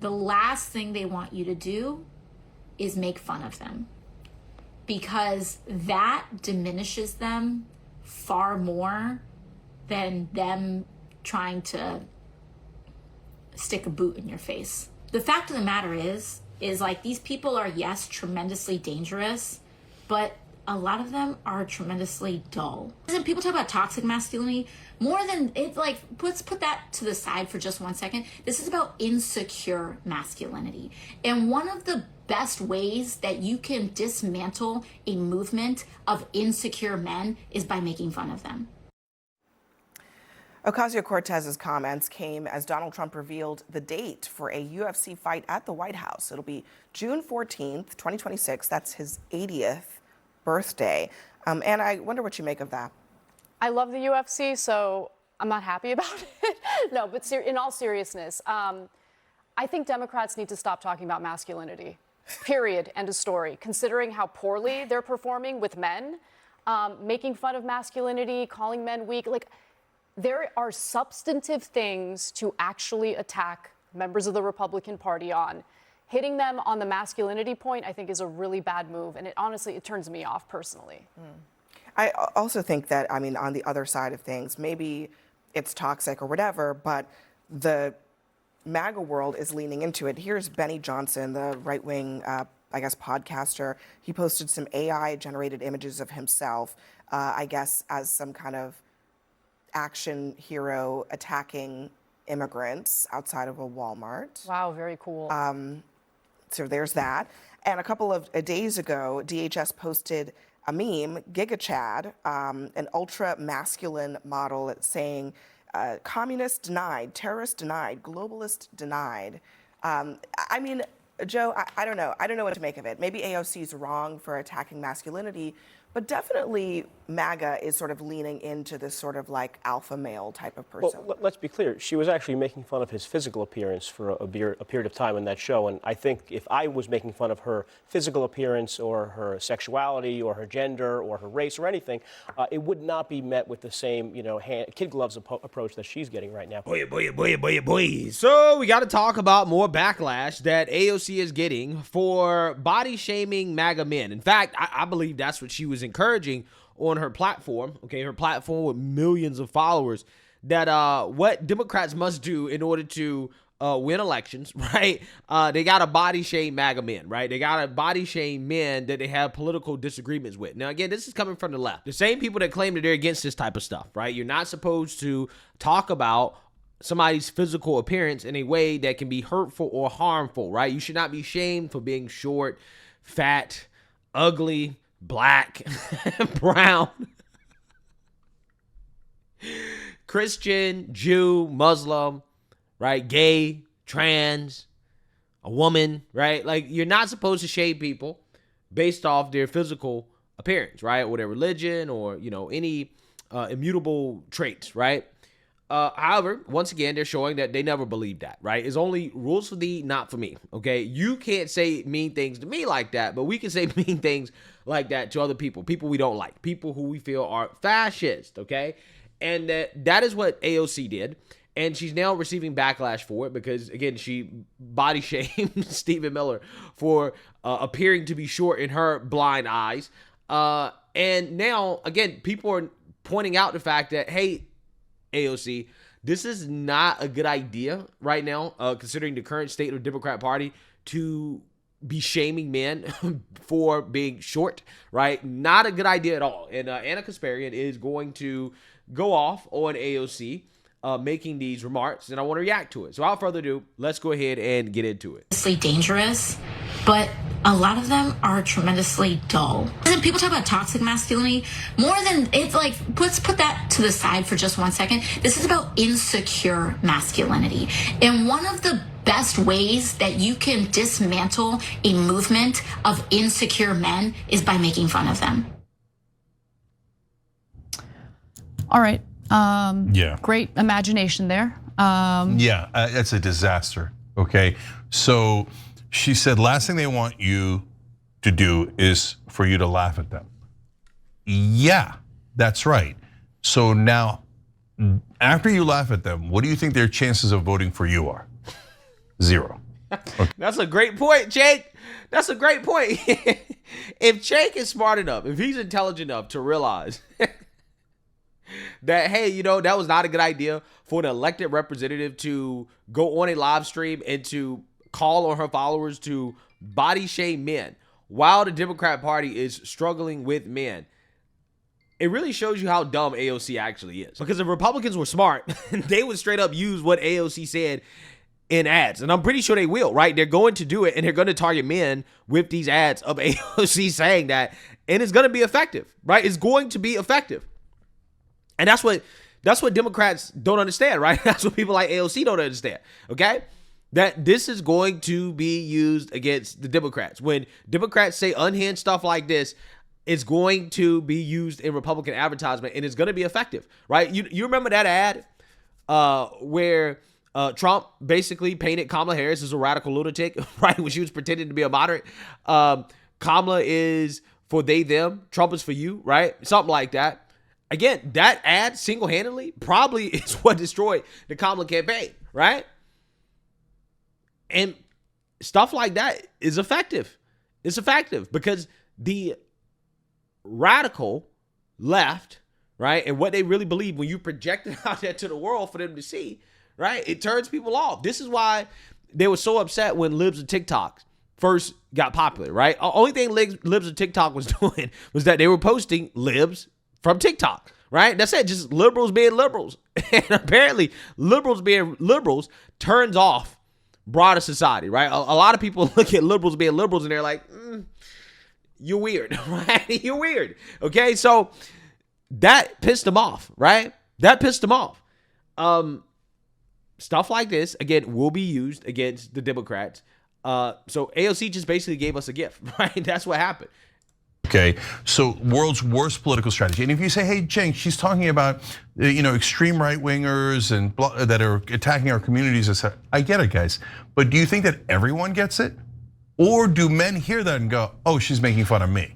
the last thing they want you to do is make fun of them, because that diminishes them far more than them trying to stick a boot in your face. The fact of the matter is like, these people are, yes, tremendously dangerous, but a lot of them are tremendously dull. And people talk about toxic masculinity more than it, like, let's put that to the side for just 1 second. This is about insecure masculinity. And one of the best ways that you can dismantle a movement of insecure men is by making fun of them. Ocasio-Cortez's comments came as Donald Trump revealed the date for a UFC fight at the White House. It'll be June 14th, 2026. That's his 80th birthday. And I wonder what you make of that. I love the UFC, so I'm not happy about it. No, but in all seriousness, I think Democrats need to stop talking about masculinity. Period. End of story. Considering how poorly they're performing with men, making fun of masculinity, calling men weak, like, there are substantive things to actually attack members of the Republican Party on. Hitting them on the masculinity point, I think, is a really bad move. And it turns me off personally. I also think that, I mean, on the other side of things, maybe it's toxic or whatever, but the MAGA world is leaning into it. Here's Benny Johnson, the right-wing, podcaster. He posted some AI-generated images of himself, as some kind of action hero attacking immigrants outside of a Walmart. Wow, very cool. So there's that. And a couple of days ago, DHS posted a meme, Giga Chad, an ultra-masculine model saying, communist denied, terrorist denied, globalist denied. Joe, I don't know. I don't know what to make of it. Maybe AOC is wrong for attacking masculinity, but definitely MAGA is sort of leaning into this sort of like alpha male type of person. Well, let's be clear. She was actually making fun of his physical appearance for a period of time in that show. And I think if I was making fun of her physical appearance or her sexuality or her gender or her race or anything, it would not be met with the same, kid gloves approach that she's getting right now. Boy. So we got to talk about more backlash that AOC is getting for body shaming MAGA men. In fact, I believe that's what she was encouraging on her platform, her platform with millions of followers, that what Democrats must do in order to win elections, right? They got to body shame MAGA men, right? They got to body shame men that they have political disagreements with. Now, again, this is coming from the left. The same people that claim that they're against this type of stuff, right? You're not supposed to talk about somebody's physical appearance in a way that can be hurtful or harmful, right? You should not be shamed for being short, fat, ugly, black, brown, Christian, Jew, Muslim, right? Gay, trans, a woman, right? Like, you're not supposed to shame people based off their physical appearance, right? Or their religion or, any immutable traits, right? However, once again, they're showing that they never believed that, right? It's only rules for thee, not for me, okay? You can't say mean things to me like that, but we can say mean things like that to other people we don't like, people who we feel are fascist, okay? And that is what AOC did, and she's now receiving backlash for it because, again, she body shamed Stephen Miller for appearing to be short in her blind eyes. And now, again, people are pointing out the fact that, hey, AOC, this is not a good idea right now, considering the current state of the Democrat Party, to be shaming men for being short, right? Not a good idea at all. And Anna Kasparian is going to go off on AOC making these remarks, and I want to react to it. So without further ado, let's go ahead and get into it. It's dangerous, but a lot of them are tremendously dull. And people talk about toxic masculinity more than it's like, let's put that to the side for just 1 second. This is about insecure masculinity. And one of the best ways that you can dismantle a movement of insecure men is by making fun of them. All right. Yeah. Great imagination there. It's a disaster. Okay. So she said, last thing they want you to do is for you to laugh at them. Yeah, that's right. So now, after you laugh at them, what do you think their chances of voting for you are? 0. That's a great point, Jake. That's a great point. If Jake is smart enough, if he's intelligent enough to realize that, hey, you know, that was not a good idea for an elected representative to go on a live stream and to call on her followers to body shame men while the Democrat Party is struggling with men, it really shows you how dumb AOC actually is. Because if Republicans were smart, they would straight up use what AOC said in ads. And I'm pretty sure they will, right? They're going to do it, and they're going to target men with these ads of AOC saying that, and it's going to be effective, right? It's going to be effective. And that's what Democrats don't understand, right? That's what people like AOC don't understand, okay? That this is going to be used against the Democrats. When Democrats say unhinged stuff like this, it's going to be used in Republican advertisement, and it's going to be effective, right? You remember that ad where Trump basically painted Kamala Harris as a radical lunatic, right? When she was pretending to be a moderate. Kamala is for they, them. Trump is for you, right? Something like that. Again, that ad single-handedly probably is what destroyed the Kamala campaign, right? And stuff like that is effective. It's effective because the radical left, right, and what they really believe, when you project it out there to the world for them to see, right, it turns people off. This is why they were so upset when libs of TikTok first got popular, right? The only thing libs of TikTok was doing was that they were posting libs from TikTok, right? That's it, just liberals being liberals. And apparently liberals being liberals turns off broader society, right? A lot of people look at liberals being liberals and they're like, you're weird, right? You're weird, okay? So that pissed them off, right? That pissed them off. Stuff like this, again, will be used against the Democrats. So AOC just basically gave us a gift, right? That's what happened. Okay, so world's worst political strategy. And if you say, hey, Cenk, she's talking about, extreme right-wingers and that are attacking our communities, etc. I get it, guys. But do you think that everyone gets it? Or do men hear that and go, oh, she's making fun of me?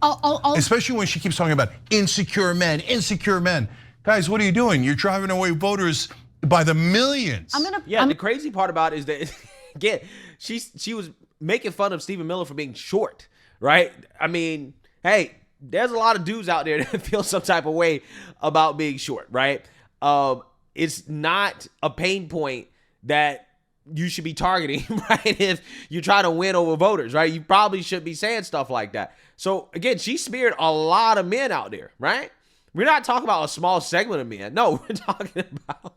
Especially when she keeps talking about insecure men, insecure men. Guys, what are you doing? You're driving away voters by the millions. The crazy part about it is that, again, she was making fun of Stephen Miller for being short, right? I mean, hey, there's a lot of dudes out there that feel some type of way about being short, right? It's not a pain point that you should be targeting, right? If you try to win over voters, right? You probably should be saying stuff like that. So again, she smeared a lot of men out there, right? We're not talking about a small segment of men. No, we're talking about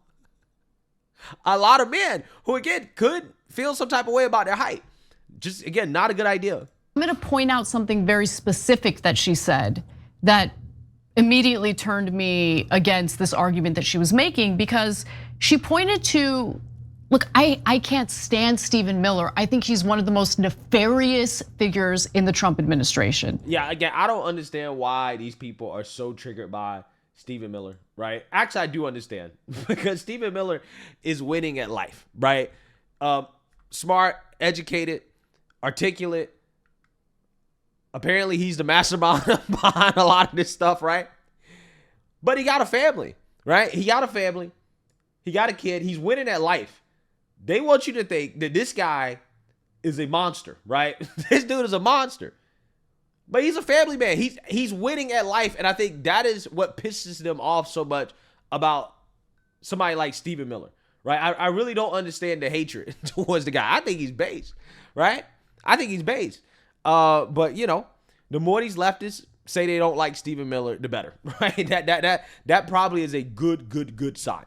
a lot of men who, again, could feel some type of way about their height. Just, again, not a good idea. I'm going to point out something very specific that she said that immediately turned me against this argument that she was making, because she pointed to, look, I can't stand Stephen Miller. I think he's one of the most nefarious figures in the Trump administration. Yeah, again, I don't understand why these people are so triggered by Stephen Miller, right? Actually, I do understand, because Stephen Miller is winning at life, right? Smart, educated, articulate. Apparently, he's the mastermind behind a lot of this stuff, right? But he got a family, right? He got a family. He got a kid. He's winning at life. They want you to think that this guy is a monster, right? This dude is a monster. But he's a family man. He's winning at life. And I think that is what pisses them off so much about somebody like Stephen Miller, right? I really don't understand the hatred towards the guy. I think he's based, right? I think he's based. But the more these leftists say they don't like Stephen Miller, the better, right? That probably is a good sign.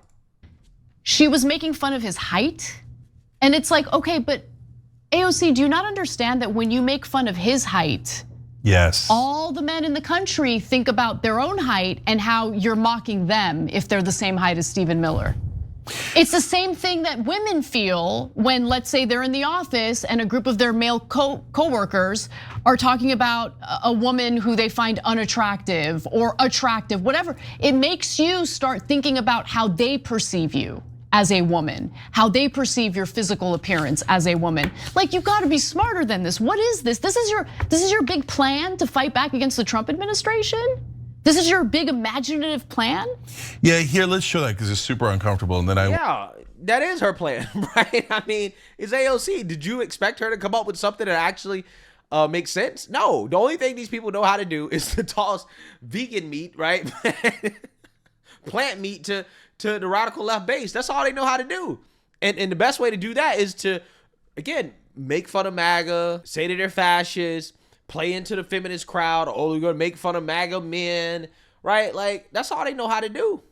She was making fun of his height. And it's like, okay, but AOC, do you not understand that when you make fun of his height, yes, all the men in the country think about their own height and how you're mocking them if they're the same height as Stephen Miller? It's the same thing that women feel when, let's say, they're in the office and a group of their male co-workers are talking about a woman who they find unattractive or attractive, whatever. It makes you start thinking about how they perceive you as a woman, how they perceive your physical appearance as a woman. Like, you've got to be smarter than this. What is this? This is your big plan to fight back against the Trump administration? This is your big imaginative plan? Yeah, here, let's show that because it's super uncomfortable. And then that is her plan, right? I mean, it's AOC. Did you expect her to come up with something that actually makes sense? No. The only thing these people know how to do is to toss vegan meat, right? Plant meat to the radical left base. That's all they know how to do. And the best way to do that is to, again, make fun of MAGA, say that they're fascists, play into the feminist crowd. Oh, you're going to make fun of MAGA men, right? Like, that's all they know how to do,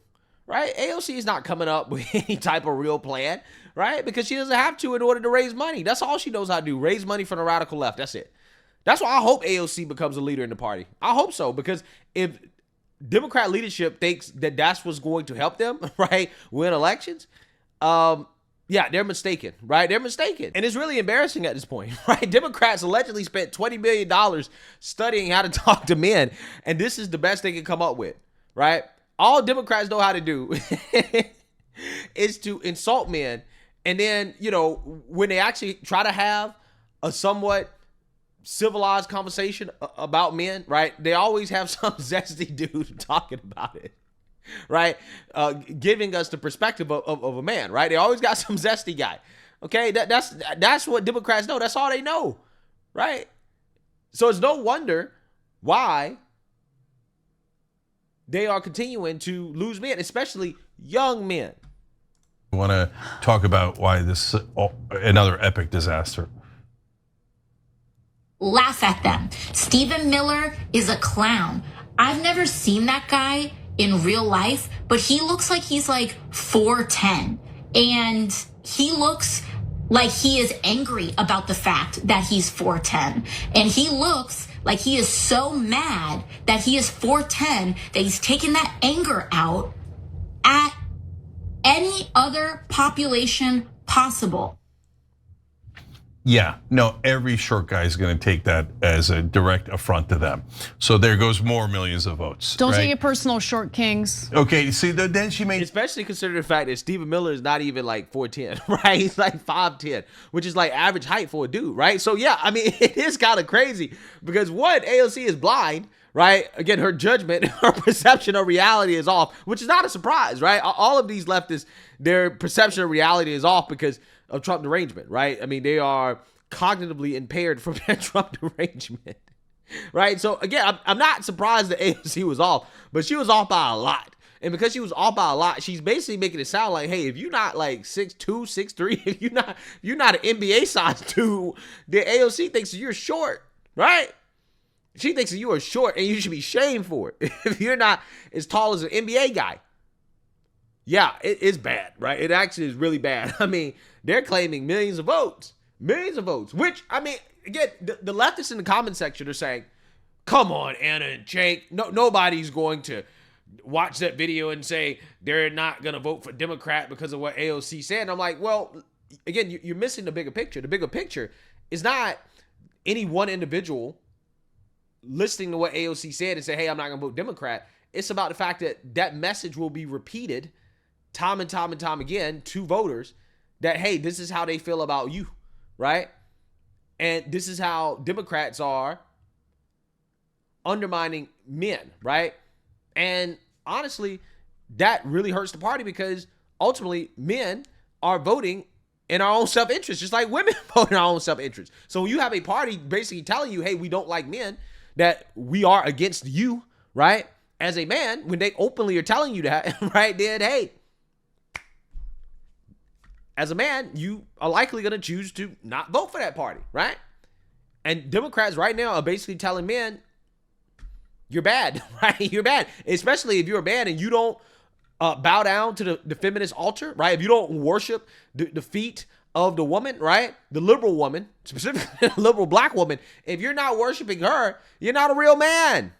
right? AOC is not coming up with any type of real plan, right? Because she doesn't have to in order to raise money. That's all she knows how to do, raise money from the radical left. That's it. That's why I hope AOC becomes a leader in the party. I hope so, because if Democrat leadership thinks that that's what's going to help them, right, win elections, yeah, they're mistaken, right? They're mistaken. And it's really embarrassing at this point, right? Democrats allegedly spent $20 million studying how to talk to men, and this is the best they can come up with, right? All Democrats know how to do is to insult men, and then, you know, when they actually try to have a somewhat civilized conversation about men, right, they always have some zesty dude talking about it. Right, giving us the perspective of a man, right? They always got some zesty guy. Okay, that's what Democrats know. That's all they know, right? So it's no wonder why they are continuing to lose men, especially young men. I want to talk about why this another epic disaster. Laugh at them. Stephen Miller is a clown. I've never seen that guy in real life, but he looks like he's like 4'10", and he looks like he is angry about the fact that he's 4'10", and he looks like he is so mad that he is 4'10", that he's taking that anger out at any other population possible. Yeah, no, every short guy is going to take that as a direct affront to them. So there goes more millions of votes. Don't right? take it personal, short kings. Okay, see, then she made... Especially considering the fact that Stephen Miller is not even like 4'10", right? He's like 5'10", which is like average height for a dude, right? So yeah, I mean, it is kind of crazy because one, AOC is blind, right? Again, her judgment, her perception of reality is off, which is not a surprise, right? All of these leftists, their perception of reality is off because of Trump derangement, right? I mean, they are cognitively impaired from their Trump derangement, right? So again, I'm not surprised that AOC was off, but she was off by a lot. And because she was off by a lot, she's basically making it sound like, hey, if you're not like 6'2", 6'3", if you're not an NBA size 2, the AOC thinks that you're short, right? She thinks that you are short and you should be shamed for it if you're not as tall as an NBA guy. Yeah, it is bad, right? It actually is really bad. I mean, they're claiming millions of votes, which, I mean, again, the leftists in the comment section are saying, come on, Anna and Jake, nobody's going to watch that video and say they're not going to vote for Democrat because of what AOC said. And I'm like, well, again, you're missing the bigger picture. The bigger picture is not any one individual listening to what AOC said and say, hey, I'm not going to vote Democrat. It's about the fact that that message will be repeated time and time and time again to voters that, hey, this is how they feel about you, right? And this is how Democrats are undermining men, right? And honestly, that really hurts the party because ultimately men are voting in our own self-interest, just like women vote in our own self-interest. So when you have a party basically telling you, hey, we don't like men, that we are against you, right? As a man, when they openly are telling you that, right, then, hey, as a man, you are likely going to choose to not vote for that party, right? And Democrats right now are basically telling men, you're bad, right? You're bad, especially if you're a man and you don't bow down to the feminist altar, right? If you don't worship the feet of the woman, right? The liberal woman, specifically the liberal black woman, if you're not worshiping her, you're not a real man.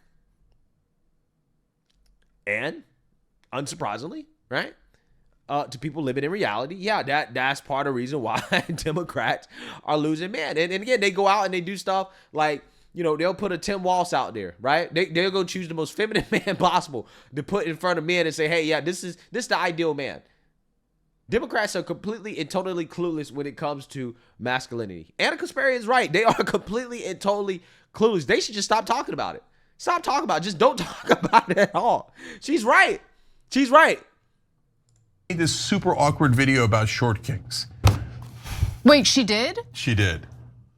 And unsurprisingly, right? To people living in reality, yeah, that's part of the reason why Democrats are losing men. And again, they go out and they do stuff like, you know, they'll put a Tim Walz out there, right? They'll go choose the most feminine man possible to put in front of men and say, hey, yeah, this is the ideal man. Democrats are completely and totally clueless when it comes to masculinity. Anna Kasparian is right. They are completely and totally clueless. They should just stop talking about it. Stop talking about it. Just don't talk about it at all. She's right. She's right. made this super awkward video about short kings. Wait, she did? She did.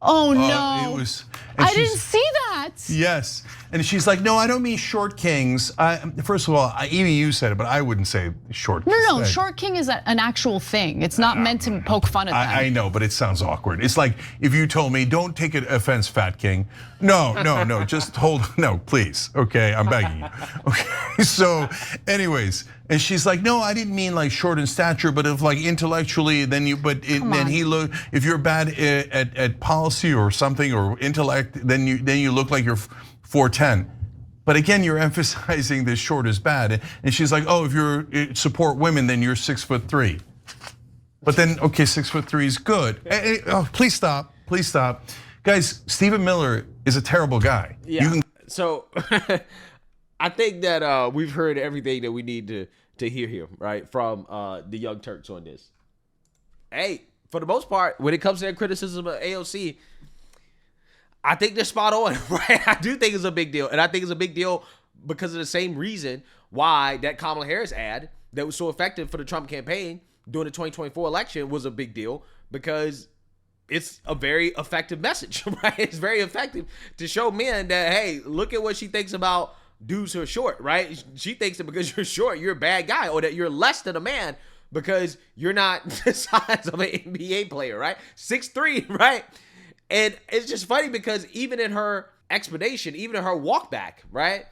Oh no! It was. I didn't see that. Yes, and she's like, no, I don't mean short kings. First of all, even you said it, but I wouldn't say short. No, short king is an actual thing. It's not meant to poke fun at them. I know, but it sounds awkward. It's like if you told me, don't take offense, fat king. No, just hold. No, please. Okay, I'm begging you. Okay, so, anyways. And she's like, no, I didn't mean like short in stature, but if like intellectually, then you, then he look, if you're bad at policy or something or intellect, then you look like you're 4'10". But again, you're emphasizing this short is bad. And she's like, oh, if you support women, then you're 6'3". But then, okay, 6'3" is good. Oh, please stop, guys. Stephen Miller is a terrible guy. Yeah. So I think that we've heard everything that we need to hear here, right, from the Young Turks on this. Hey, for the most part, when it comes to their criticism of AOC, I think they're spot on, right? I do think it's a big deal, and I think it's a big deal because of the same reason why that Kamala Harris ad that was so effective for the Trump campaign during the 2024 election was a big deal, because it's a very effective message, right? It's very effective to show men that, hey, look at what she thinks about dudes who are short, right? She thinks that because you're short, you're a bad guy, or that you're less than a man because you're not the size of an NBA player, right? 6'3", right? And it's just funny because even in her explanation, even in her walk back, right,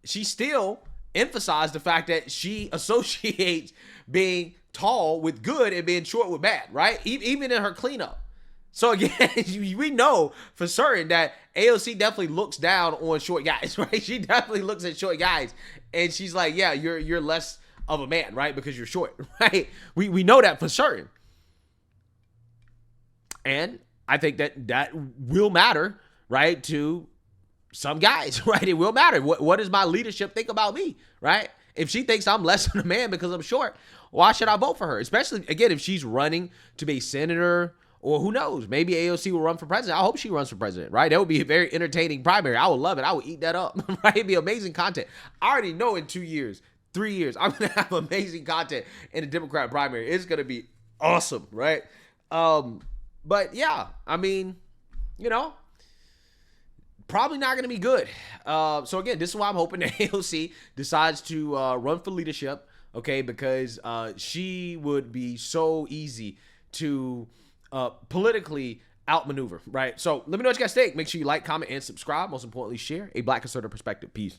she still emphasized the fact that she associates being tall with good and being short with bad, right? Even in her cleanup. So again, we know for certain that AOC definitely looks down on short guys, right? She definitely looks at short guys, and she's like, yeah, you're less of a man, right? Because you're short, right? We know that for certain. And I think that will matter, right, to some guys, right? It will matter. What does my leadership think about me, right? If she thinks I'm less than a man because I'm short, why should I vote for her? Especially, again, if she's running to be senator, or who knows, maybe AOC will run for president. I hope she runs for president, right? That would be a very entertaining primary. I would love it. I would eat that up, right? It'd be amazing content. I already know in 2 years, 3 years, I'm going to have amazing content in the Democrat primary. It's going to be awesome, right? But yeah, I mean, probably not going to be good. So again, this is why I'm hoping that AOC decides to run for leadership, okay? Because she would be so easy to politically outmaneuver, right? So let me know what you guys think. Make sure you like, comment, and subscribe. Most importantly, share a Black conservative perspective. Peace.